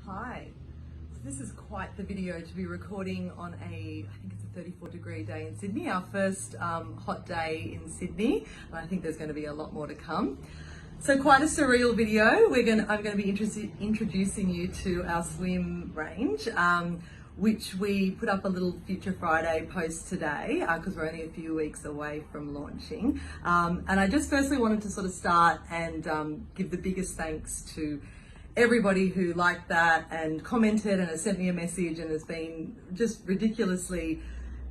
Hi. So this is quite the video to be recording on I think it's a 34-degree day in Sydney, our first hot day in Sydney, and I think there's going to be a lot more to come. So quite a surreal video. I'm going to be introducing you to our swim range, which we put up a little Future Friday post today because we're only a few weeks away from launching. And I just firstly wanted to sort of start and give the biggest thanks to everybody who liked that and commented and has sent me a message and has been just ridiculously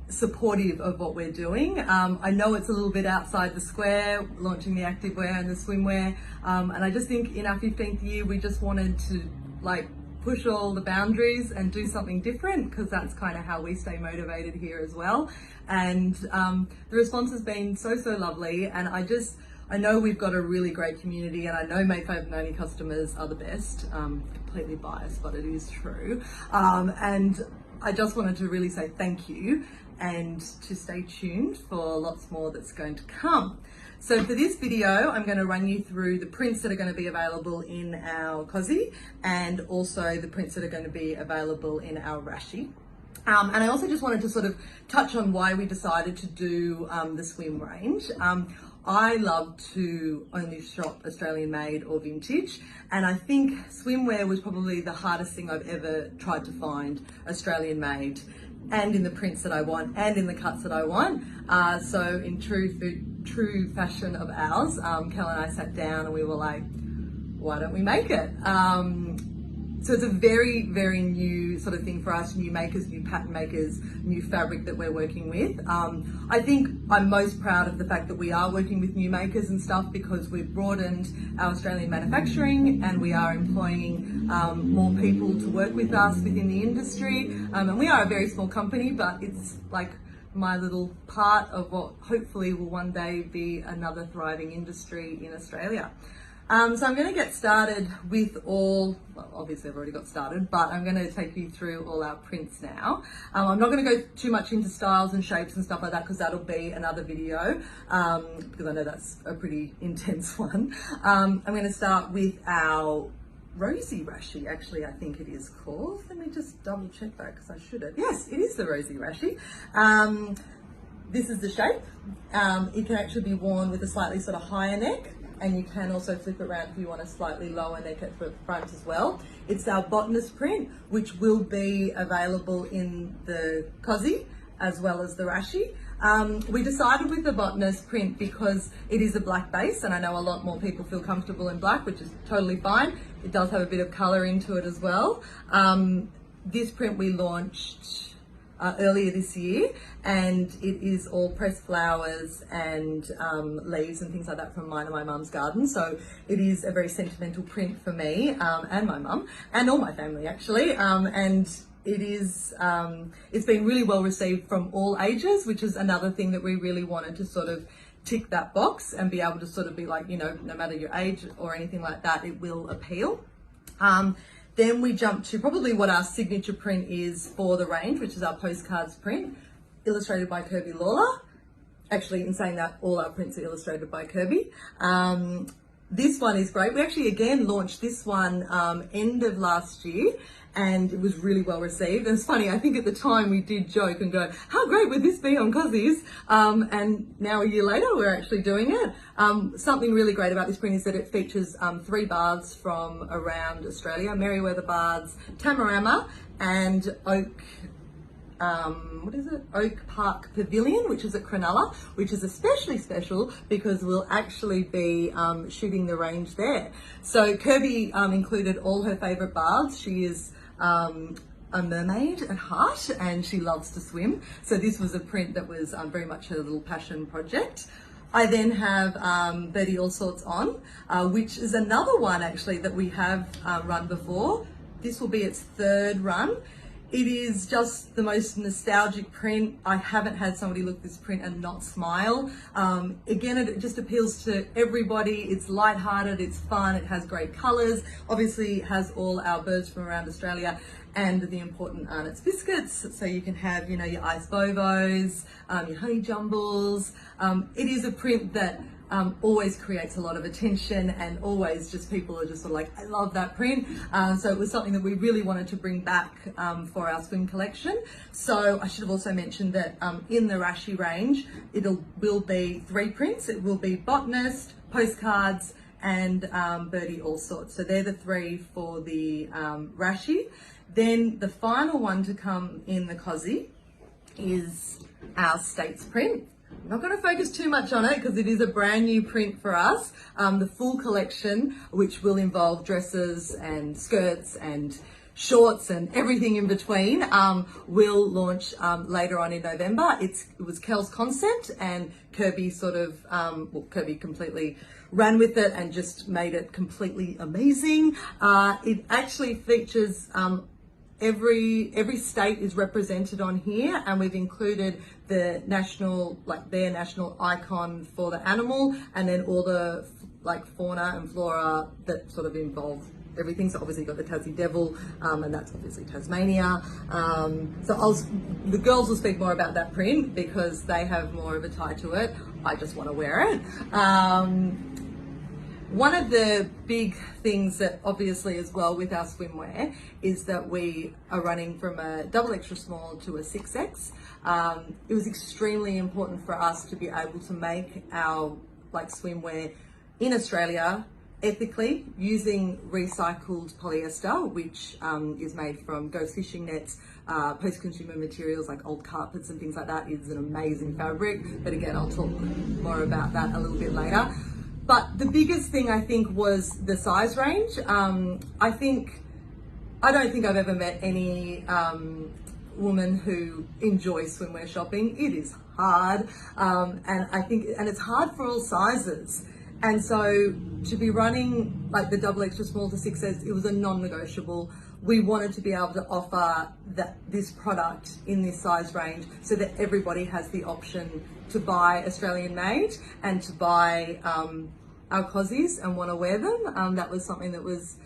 supportive of what we're doing. I know it's a little bit outside the square, launching the activewear and the swimwear, and I just think in our 15th year we just wanted to push all the boundaries and do something different, because that's kind of how we stay motivated here as well. And the response has been so lovely, and I know we've got a really great community, and I know Made590 customers are the best. Completely biased, but it is true. And I just wanted to really say thank you and to stay tuned for lots more that's going to come. So for this video, I'm going to run you through the prints that are going to be available in our cozy, and also the prints that are going to be available in our rashi. And I also just wanted to sort of touch on why we decided to do the swim range. I love to only shop Australian made or vintage, and I think swimwear was probably the hardest thing I've ever tried to find Australian made, and in the prints that I want and in the cuts that I want. So in true fashion of ours, Kel and I sat down and we were like, why don't we make it? So it's a very new sort of thing for us, new makers, new pattern makers, new fabric that we're working with. I think I'm most proud of the fact that we are working with new makers and stuff, because we've broadened our Australian manufacturing and we are employing more people to work with us within the industry. And we are a very small company, but it's like my little part of what hopefully will one day be another thriving industry in Australia. So I'm going to get started with obviously I've already got started, but I'm going to take you through all our prints now. I'm not going to go too much into styles and shapes and stuff like that, because that'll be another video, because I know that's a pretty intense one. I'm going to start with our rosy rashi, actually, I think it is called. Let me just double check that, because I should have. Yes, it is the rosy rashi. This is the shape. It can actually be worn with a slightly sort of higher neck, and you can also flip it around if you want a slightly lower neck at the front as well. It's our botanist print, which will be available in the cozy as well as the rashi. We decided with the botanist print because it is a black base, and I know a lot more people feel comfortable in black, which is totally fine. It does have a bit of colour into it as well. This print we launched earlier this year, and it is all pressed flowers and leaves and things like that from mine and my mum's garden. So it is a very sentimental print for me and my mum and all my family, actually. And it is it's been really well received from all ages, which is another thing that we really wanted to sort of tick that box and be able to sort of be like, no matter your age or anything like that, it will appeal. Then we jump to probably what our signature print is for the range, which is our Postcards Print, illustrated by Kirby Lawler. Actually, in saying that, all our prints are illustrated by Kirby. This one is great. We actually again launched this one end of last year, and it was really well received. And it's funny, I think at the time we did joke and go, how great would this be on cozies? And now a year later, we're actually doing it. Something really great about this print is that it features 3 baths from around Australia: Merriweather Baths, Tamarama, and Oak Park Pavilion, which is at Cronulla, which is especially special because we'll actually be shooting the range there. So Kirby included all her favourite baths. She is a mermaid at heart, and she loves to swim. So this was a print that was very much her little passion project. I then have Birdie All Sorts On, which is another one actually that we have run before. This will be its 3rd run. It is just the most nostalgic print. I haven't had somebody look at this print and not smile. Again, it just appeals to everybody. It's lighthearted, it's fun, it has great colours. Obviously, it has all our birds from around Australia and the important Arnott's biscuits. So you can have, your ice bovos, your honey jumbles. It is a print that always creates a lot of attention, and always just people are just sort of like, I love that print. So it was something that we really wanted to bring back for our swim collection. So I should have also mentioned that in the Rashi range, will be 3 prints. It will be Botanist, Postcards, and Birdie All Sorts. So they're the 3 for the Rashi. Then the final one to come in the cozy is our States print. I'm not going to focus too much on it because it is a brand new print for us. The full collection, which will involve dresses and skirts and shorts and everything in between, will launch later on in November. It was Kel's concept, and Kirby Kirby completely ran with it and just made it completely amazing. It actually features every state is represented on here, and we've included the national, their national icon for the animal, and then all the fauna and flora that sort of involve everything. So obviously you've got the Tassie Devil, and that's obviously Tasmania. The girls will speak more about that print because they have more of a tie to it. I just want to wear it. One of the big things that obviously as well with our swimwear is that we are running from a double extra small to a 6X. It was extremely important for us to be able to make our swimwear in Australia ethically using recycled polyester, which is made from ghost fishing nets, post-consumer materials like old carpets and things like that. It's an amazing fabric, but again, I'll talk more about that a little bit later. But the biggest thing I think was the size range. I don't think I've ever met any woman who enjoys swimwear shopping. It is hard, and it's hard for all sizes. And so to be running the double extra small to 6S, it was a non-negotiable. We wanted to be able to offer this product in this size range so that everybody has the option to buy Australian made and to buy our cozies and want to wear them. That was something that was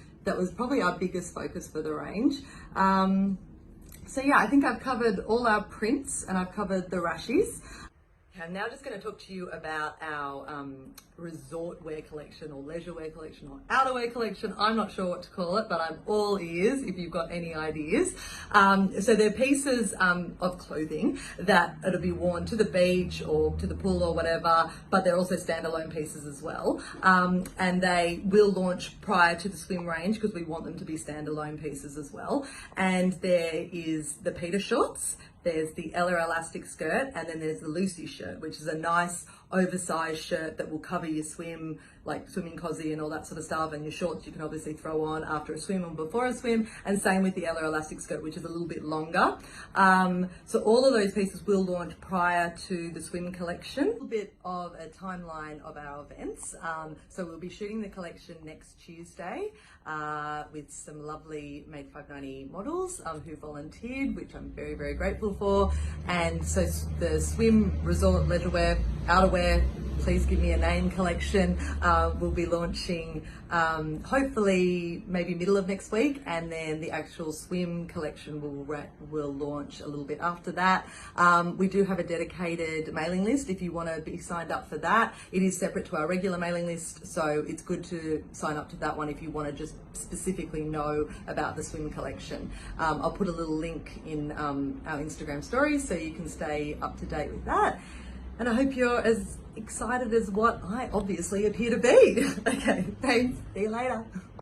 probably our biggest focus for the range. So yeah, I think I've covered all our prints and I've covered the Rashis. I'm now just going to talk to you about our resort wear collection or leisure wear collection or outerwear collection. I'm not sure what to call it, but I'm all ears if you've got any ideas. So they're pieces of clothing that it'll be worn to the beach or to the pool or whatever, but they're also standalone pieces as well. And they will launch prior to the swim range because we want them to be standalone pieces as well. And there is the Peter shorts. There's the Ella elastic skirt, and then there's the Lucy shirt, which is a nice oversized shirt that will cover your swim, like swimming cozy and all that sort of stuff, and your shorts you can obviously throw on after a swim or before a swim, and same with the Ella elastic skirt, which is a little bit longer. So all of those pieces will launch prior to the swim collection. A little bit of a timeline of our events. So we'll be shooting the collection next Tuesday with some lovely Made590 models who volunteered, which I'm very, very grateful for. And so the swim, resort, leisure wear, outerwear, please give me a name collection will be launching hopefully maybe middle of next week, and then the actual swim collection will launch a little bit after that. We do have a dedicated mailing list if you want to be signed up for that. It is separate to our regular mailing list, so it's good to sign up to that one if you want to just specifically know about the swim collection. I'll put a little link in our Instagram stories so you can stay up to date with that. And I hope you're as excited as what I obviously appear to be. Okay, thanks. See you later.